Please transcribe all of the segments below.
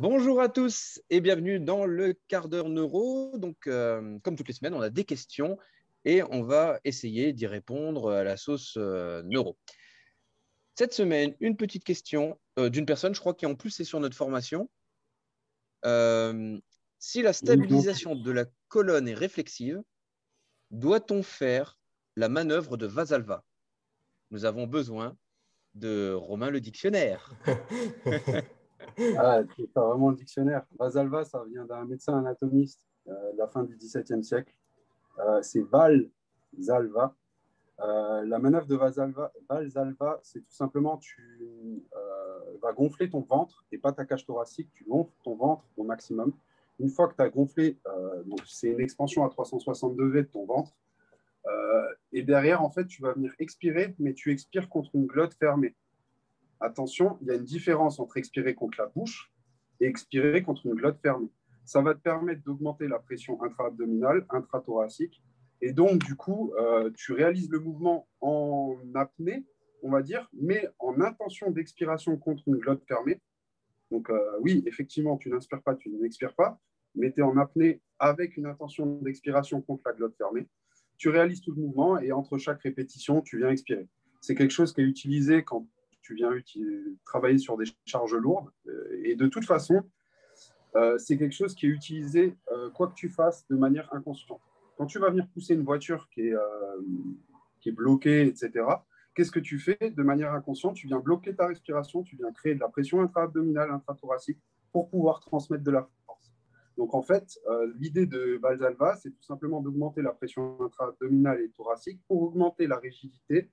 Bonjour à tous et bienvenue dans le quart d'heure neuro. Donc, comme toutes les semaines, on a des questions et on va essayer d'y répondre à la sauce neuro. Cette semaine, une petite question d'une personne, je crois, qui en plus est sur notre formation. Si la stabilisation de la colonne est réflexive, doit-on faire la manœuvre de Valsalva? Nous avons besoin de Romain le dictionnaire. Ah, c'est pas vraiment le dictionnaire. Valsalva, ça vient d'un médecin anatomiste de la fin du XVIIe siècle. C'est Valsalva. La manœuvre de Valsalva, c'est tout simplement tu vas gonfler ton ventre et pas ta cage thoracique. Tu gonfles ton ventre au maximum. Une fois que tu as gonflé, donc c'est une expansion à 360 degrés de ton ventre. Et derrière, en fait, tu vas venir expirer, mais tu expires contre une glotte fermée. Attention, il y a une différence entre expirer contre la bouche et expirer contre une glotte fermée. Ça va te permettre d'augmenter la pression intra-abdominale, intrathoracique. Et donc, du coup, tu réalises le mouvement en apnée, on va dire, mais en intention d'expiration contre une glotte fermée. Donc, oui, effectivement, tu n'inspires pas, tu n'expires pas, mais tu es en apnée avec une intention d'expiration contre la glotte fermée. Tu réalises tout le mouvement et entre chaque répétition, tu viens expirer. C'est quelque chose qui est utilisé quand tu viens travailler sur des charges lourdes. Et de toute façon, c'est quelque chose qui est utilisé, quoi que tu fasses, de manière inconsciente. Quand tu vas venir pousser une voiture qui est bloquée, etc., qu'est-ce que tu fais de manière inconsciente? Tu viens bloquer ta respiration, tu viens créer de la pression intra-abdominale, intrathoracique pour pouvoir transmettre de la force. Donc en fait, l'idée de Valsalva, c'est tout simplement d'augmenter la pression intra-abdominale et thoracique pour augmenter la rigidité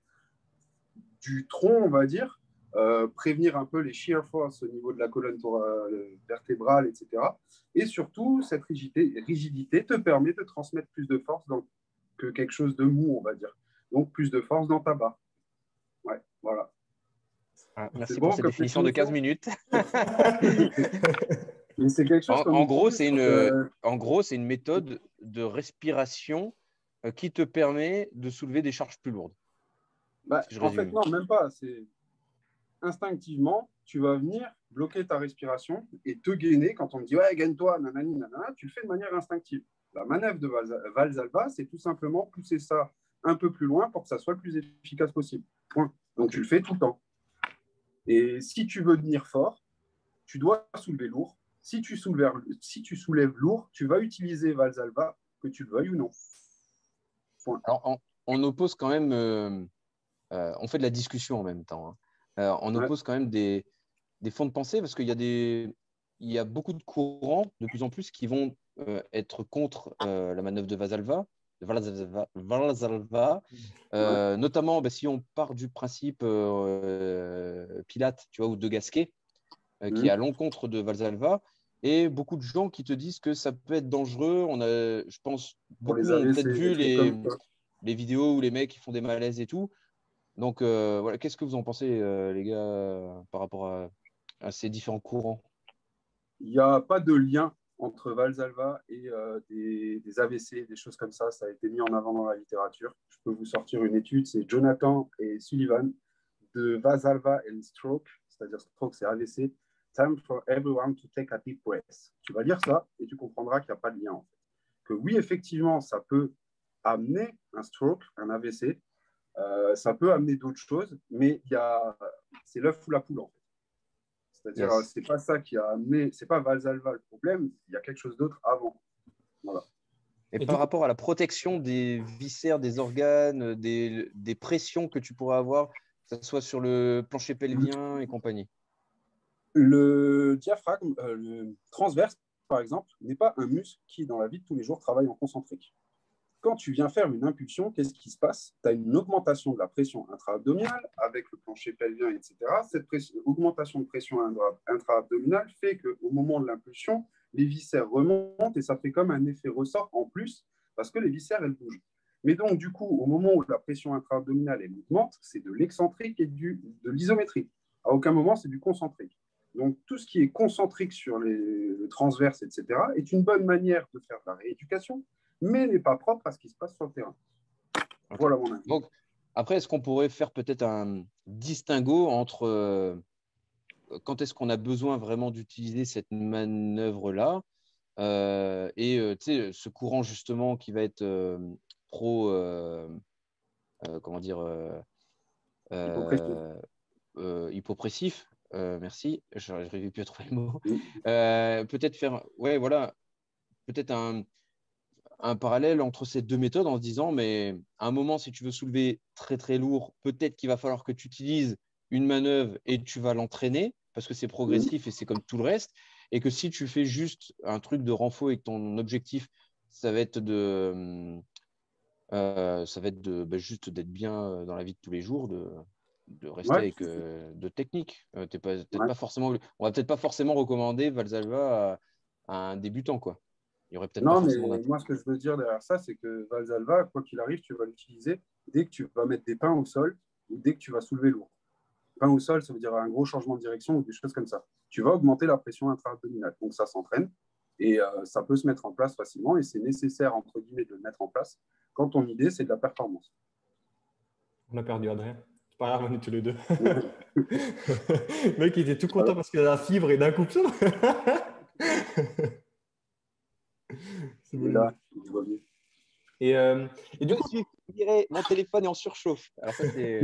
du tronc, on va dire, prévenir un peu les shear force au niveau de la colonne vertébrale, etc. Et surtout, cette rigidité te permet de transmettre plus de force que quelque chose de mou, on va dire. Donc, plus de force dans ta barre. Ouais, voilà. Ah, merci bon pour cette définition de 15 minutes. Mais c'est quelque chose en gros, c'est une méthode de respiration qui te permet de soulever des charges plus lourdes. Si je résume. En fait, non, même pas. C'est instinctivement, tu vas venir bloquer ta respiration et te gainer. Quand on te dit ouais, gaine-toi, nanani, nanana, tu le fais de manière instinctive. La manœuvre de Valsalva, c'est tout simplement pousser ça un peu plus loin pour que ça soit le plus efficace possible. Point. Donc tu le fais tout le temps. Et si tu veux devenir fort, tu dois soulever lourd. Si tu soulèves lourd, tu vas utiliser Valsalva, que tu le veuilles ou non. Point. Alors, on oppose quand même, on fait de la discussion en même temps. On oppose quand même des fonds de pensée parce qu'il y a beaucoup de courants de plus en plus qui vont être contre la manœuvre de Valsalva, notamment si on part du principe Pilate, tu vois, ou de Gasquet, qui est à l'encontre de Valsalva, et beaucoup de gens qui te disent que ça peut être dangereux. Je pense, beaucoup ont peut-être vu les vidéos où les mecs ils font des malaises et tout. Donc, voilà, qu'est-ce que vous en pensez, les gars, par rapport à ces différents courants? Il n'y a pas de lien entre Valsalva et des AVC, des choses comme ça. Ça a été mis en avant dans la littérature. Je peux vous sortir une étude, c'est Jonathan et Sullivan de Valsalva and Stroke, c'est-à-dire stroke, c'est AVC. Time for everyone to take a deep breath. Tu vas lire ça et tu comprendras qu'il n'y a pas de lien. En fait. Que oui, effectivement, ça peut amener un stroke, un AVC. Ça peut amener d'autres choses, mais c'est l'œuf ou la poule en fait. C'est-à-dire, c'est pas ça qui a amené, c'est pas Valsalva le problème, il y a quelque chose d'autre avant. Voilà. Et par rapport à la protection des viscères, des organes, des pressions que tu pourrais avoir, que ce soit sur le plancher pelvien et compagnie. Le diaphragme, le transverse, par exemple, n'est pas un muscle qui, dans la vie de tous les jours, travaille en concentrique. Quand tu viens faire une impulsion, qu'est-ce qui se passe? Tu as une augmentation de la pression intra-abdominale avec le plancher pelvien, etc. Cette augmentation de pression intra-abdominale fait qu'au moment de l'impulsion, les viscères remontent et ça fait comme un effet ressort en plus parce que les viscères, elles bougent. Mais donc, du coup, au moment où la pression intra-abdominale augmente, c'est de l'excentrique et de l'isométrique. À aucun moment, c'est du concentrique. Donc, tout ce qui est concentrique sur le transverse, etc., est une bonne manière de faire de la rééducation, mais n'est pas propre à ce qui se passe sur le terrain. Okay. Voilà mon avis. Donc, après, est-ce qu'on pourrait faire peut-être un distinguo entre quand est-ce qu'on a besoin vraiment d'utiliser cette manœuvre-là. Tu sais, ce courant justement qui va être pro, comment dire, Hypopression. hypopressif. Merci, je n'arrive plus à trouver le mot. Mm. Peut-être faire, ouais, voilà, peut-être un parallèle entre ces deux méthodes en se disant, mais à un moment, si tu veux soulever très très lourd, peut-être qu'il va falloir que tu utilises une manœuvre et tu vas l'entraîner parce que c'est Mm. progressif et c'est comme tout le reste. Et que si tu fais juste un truc de renfort et que ton objectif, ça va être juste d'être bien dans la vie de tous les jours, de rester Ouais, avec de technique. ouais. On va peut-être pas forcément recommander Valsalva à un débutant, quoi. Il y aurait peut-être pas Non, mais forcément d'intérêt. moi, ce que je veux dire derrière ça, c'est que Valsalva, quoi qu'il arrive, tu vas l'utiliser dès que tu vas mettre des pains au sol ou dès que tu vas soulever lourd. Pain au sol, ça veut dire un gros changement de direction ou des choses comme ça. Tu vas augmenter la pression intra-abdominale. Donc, ça s'entraîne et ça peut se mettre en place facilement et c'est nécessaire, entre guillemets, de le mettre en place quand ton idée, c'est de la performance. On a perdu Adrien. C'est pas grave, on est tous les deux. Le mec, il était tout content parce qu'il a la fibre et d'un coup, ça. C'est bon. Là, il voit mieux. Et du coup, Je dirais, mon téléphone est en surchauffe. Alors ça, c'est...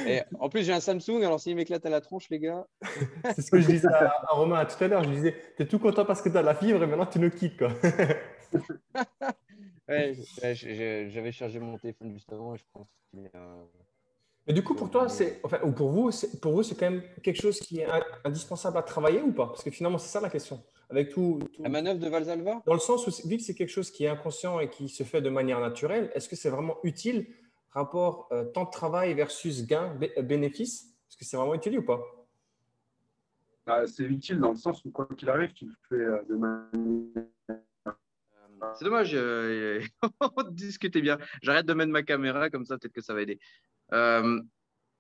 Et en plus, j'ai un Samsung, alors s'il m'éclate à la tronche, les gars. c'est ce que je disais à Romain tout à l'heure. Je lui disais, tu es tout content parce que tu as la fibre et maintenant tu nous quittes, quoi. Ouais, j'avais chargé mon téléphone juste avant et je pense qu'il est Mais du coup, pour toi, enfin, ou pour vous, c'est quand même quelque chose qui est indispensable à travailler ou pas? Parce que finalement, c'est ça la question. Avec La manœuvre de Valsalva? dans le sens où, vu que c'est quelque chose qui est inconscient et qui se fait de manière naturelle, est-ce que c'est vraiment utile, rapport temps de travail versus gain, bénéfice? Est-ce que c'est vraiment utile ou pas? C'est utile dans le sens où, quoi qu'il arrive, tu le fais de manière. C'est dommage, on discutait bien. J'arrête de mettre ma caméra, comme ça, peut-être que ça va aider.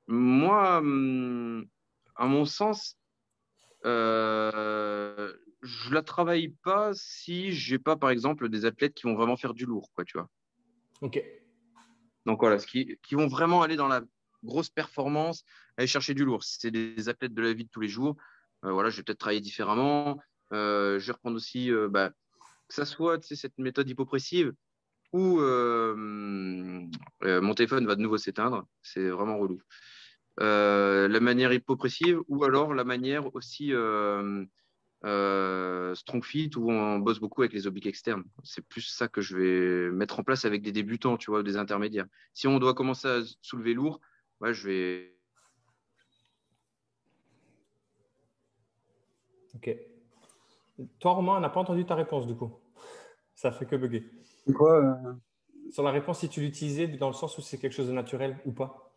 Moi, à mon sens, je la travaille pas si j'ai pas, par exemple, des athlètes qui vont vraiment faire du lourd, quoi, tu vois. Ok. Donc voilà, qui vont vraiment aller dans la grosse performance, aller chercher du lourd. Si c'est des athlètes de la vie de tous les jours, voilà, je vais peut-être travailler différemment. Je vais reprendre aussi, que ça soit, tu sais, cette méthode hypopressive ou mon téléphone va de nouveau s'éteindre. C'est vraiment relou. La manière hypopressive ou alors la manière aussi strong fit où on bosse beaucoup avec les obliques externes. C'est plus ça que je vais mettre en place avec des débutants, tu vois, des intermédiaires. Si on doit commencer à soulever lourd, ouais, je vais. Ok. Toi, Romain, on n'a pas entendu ta réponse du coup. Ça fait que bugger. Quoi, Sur la réponse, si tu l'utilisais dans le sens où c'est quelque chose de naturel ou pas?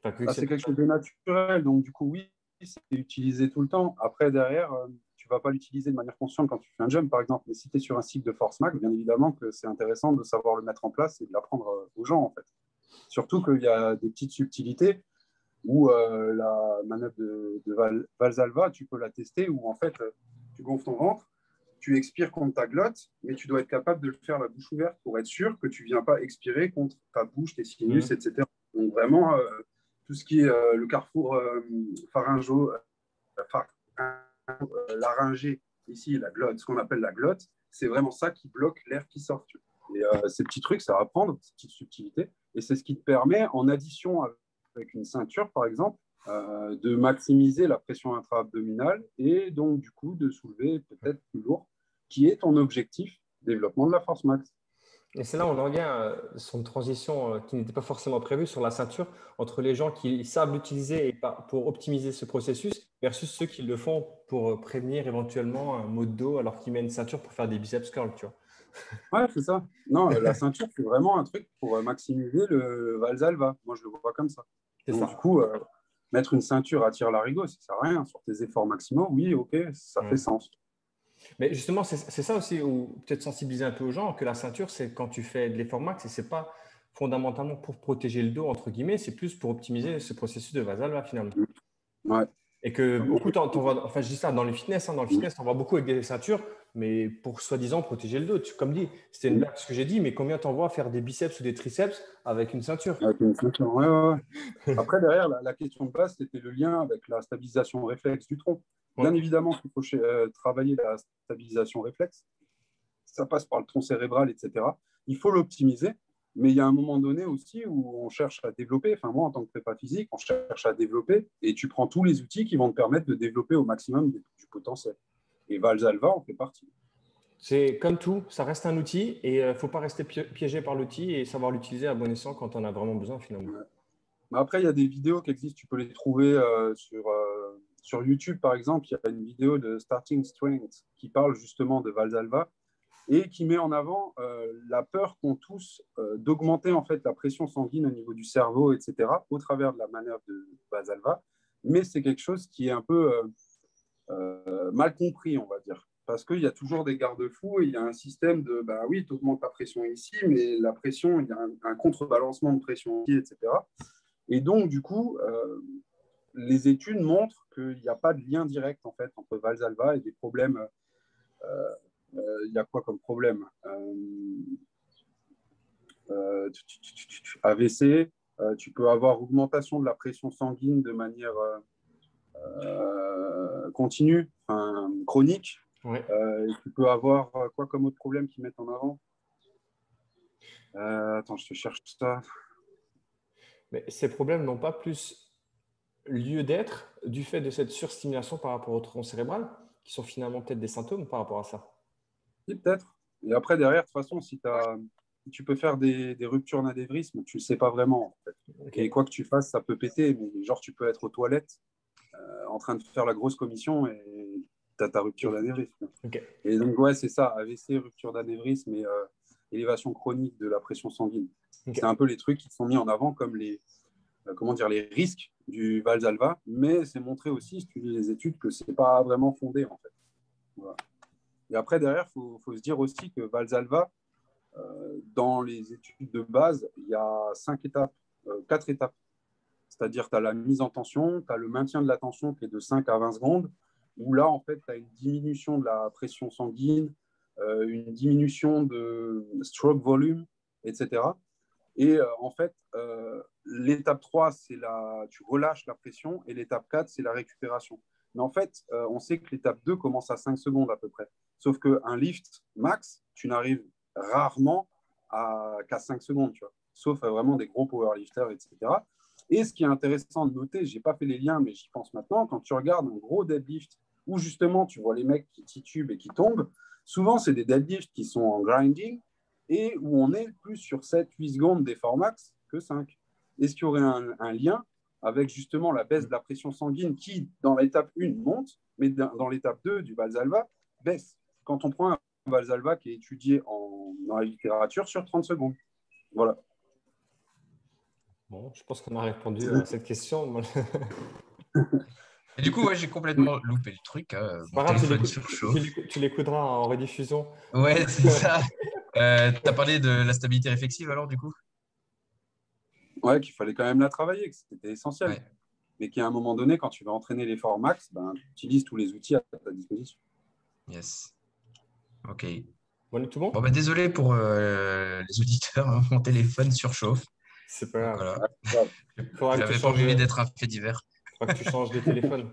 Enfin, c'est quelque chose de naturel, donc du coup, oui, c'est utilisé tout le temps. Après, derrière, tu ne vas pas l'utiliser de manière consciente quand tu fais un jump, par exemple. Mais si tu es sur un cycle de force max, bien évidemment que c'est intéressant de savoir le mettre en place et de l'apprendre aux gens, en fait. Surtout qu'il y a des petites subtilités où la manœuvre de Valsalva, tu peux la tester où, en fait, tu gonfles ton ventre, tu expires contre ta glotte, mais tu dois être capable de le faire la bouche ouverte pour être sûr que tu ne viens pas expirer contre ta bouche, tes sinus, etc. Donc vraiment, tout ce qui est le carrefour laryngé, ici, la glotte, ce qu'on appelle la glotte, c'est vraiment ça qui bloque l'air qui sort. Et ces petits trucs, ça va prendre, ces petites subtilités, et c'est ce qui te permet, en addition avec une ceinture, par exemple, de maximiser la pression intra-abdominale et donc, du coup, de soulever peut-être plus lourd, qui est ton objectif, développement de la force max. Et c'est là où on en vient sur une transition qui n'était pas forcément prévue sur la ceinture entre les gens qui savent l'utiliser pour optimiser ce processus versus ceux qui le font pour prévenir éventuellement un maux de dos alors qu'ils mettent une ceinture pour faire des biceps curls, tu vois. Ouais, c'est ça. Non, la ceinture, c'est vraiment un truc pour maximiser le Valsalva. Moi, je le vois comme ça. C'est Donc, ça. du coup, mettre une ceinture à tir-larigot, ça ne sert à rien. Sur tes efforts maximaux, oui, ok, ça fait sens. Mais justement, c'est ça aussi, ou peut-être sensibiliser un peu aux gens, que la ceinture, c'est quand tu fais de l'effort max et ce n'est pas fondamentalement pour protéger le dos, entre guillemets, c'est plus pour optimiser ce processus de Valsalva finalement. Ouais. Et que beaucoup, enfin, je dis ça dans le fitness, dans le fitness, on voit beaucoup avec des ceintures, mais pour soi-disant protéger le dos. Comme dit, c'était une blague ce que j'ai dit, mais combien t'en vois faire des biceps ou des triceps avec une ceinture? Avec une ceinture, ouais. Après, derrière, la question de base, c'était le lien avec la stabilisation réflexe du tronc. Bien évidemment qu'il faut travailler la stabilisation réflexe. Ça passe par le tronc cérébral, etc. Il faut l'optimiser, mais il y a un moment donné aussi où on cherche à développer. Enfin, moi, en tant que prépa physique, on cherche à développer et tu prends tous les outils qui vont te permettre de développer au maximum du potentiel. Et Valsalva en fait partie. C'est comme tout, ça reste un outil et il ne faut pas rester piégé par l'outil et savoir l'utiliser à bon escient quand on a vraiment besoin finalement. Ouais. Mais après, il y a des vidéos qui existent, tu peux les trouver sur YouTube par exemple. Il y a une vidéo de Starting Strength qui parle justement de Valsalva et qui met en avant la peur qu'ont tous d'augmenter en fait la pression sanguine au niveau du cerveau, etc., au travers de la manœuvre de Valsalva. Mais c'est quelque chose qui est un peu mal compris, on va dire. Parce qu'il y a toujours des garde-fous et il y a un système de, bah oui, tu augmentes ta pression ici, mais la pression, il y a un contrebalancement de pression ici, etc. Et donc, du coup, les études montrent qu'il n'y a pas de lien direct en fait, entre Valsalva et des problèmes. Il y a quoi comme problème AVC, tu peux avoir augmentation de la pression sanguine de manière continue, chronique. Ouais. Tu peux avoir quoi comme autre problème qu'ils mettent en avant attends, je te cherche ça. Mais ces problèmes n'ont pas plus lieu d'être du fait de cette surstimulation par rapport au tronc cérébral, qui sont finalement peut-être des symptômes par rapport à ça. Oui, peut-être. Et après, derrière, de toute façon, si tu peux faire des ruptures d'anévrisme, tu ne le sais pas vraiment. En fait. Okay. Et quoi que tu fasses, ça peut péter. Mais genre, tu peux être aux toilettes en train de faire la grosse commission et tu as ta rupture d'anévrisme. Okay. Et donc, ouais, c'est ça. AVC, rupture d'anévrisme et élévation chronique de la pression sanguine. Okay. C'est un peu les trucs qui sont mis en avant comme les risques du Valsalva. Mais c'est montré aussi, si tu lis les études, que ce n'est pas vraiment fondé, en fait. Voilà. Et après, derrière, il faut se dire aussi que Valsalva, dans les études de base, il y a 4 étapes. C'est-à-dire, tu as la mise en tension, tu as le maintien de la tension qui est de 5 à 20 secondes, où là, en fait, tu as une diminution de la pression sanguine, une diminution de stroke volume, etc. Et en fait, l'étape 3, tu relâches la pression, et l'étape 4, c'est la récupération. Mais en fait, on sait que l'étape 2 commence à 5 secondes à peu près. Sauf qu'un lift max, tu n'arrives rarement qu'à 5 secondes, tu vois. Sauf vraiment des gros powerlifters, etc. Et ce qui est intéressant de noter, je n'ai pas fait les liens, mais j'y pense maintenant, quand tu regardes un gros deadlift où justement tu vois les mecs qui titubent et qui tombent, souvent c'est des deadlifts qui sont en grinding et où on est plus sur 7-8 secondes d'effort max que 5. Est-ce qu'il y aurait un lien avec justement la baisse de la pression sanguine qui, dans l'étape 1, monte, mais dans l'étape 2 du Valsalva, baisse. Quand on prend un Valsalva qui est étudié dans la littérature sur 30 secondes. Voilà. Bon, je pense qu'on a répondu à cette question. Et du coup, ouais, j'ai complètement loupé le truc. Mon téléphone surchauffe. Tu l'écouteras en rediffusion. Ouais, c'est ça. Tu as parlé de la stabilité réflexive alors, du coup? Ouais, qu'il fallait quand même la travailler, que c'était essentiel. Ouais. Mais qu'à un moment donné, quand tu vas entraîner l'effort max, tu utilises tous les outils à ta disposition. Yes. Ok. Bon, tout bon? Bon, désolé pour les auditeurs, hein, mon téléphone surchauffe. C'est pas grave. Voilà. J'avais pas envie d'être un fait divers. Il faudra que tu changes de téléphone.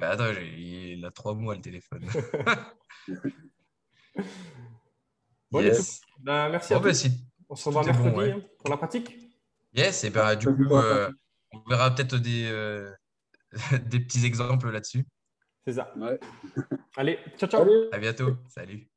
Attends, il a 3 mois le téléphone. Bon, yes. Merci à tous. On se revoit mercredi pour la pratique. Yes, et du coup, on verra peut-être des petits exemples là-dessus. C'est ça. Ouais. Allez, ciao, ciao. À bientôt. Salut.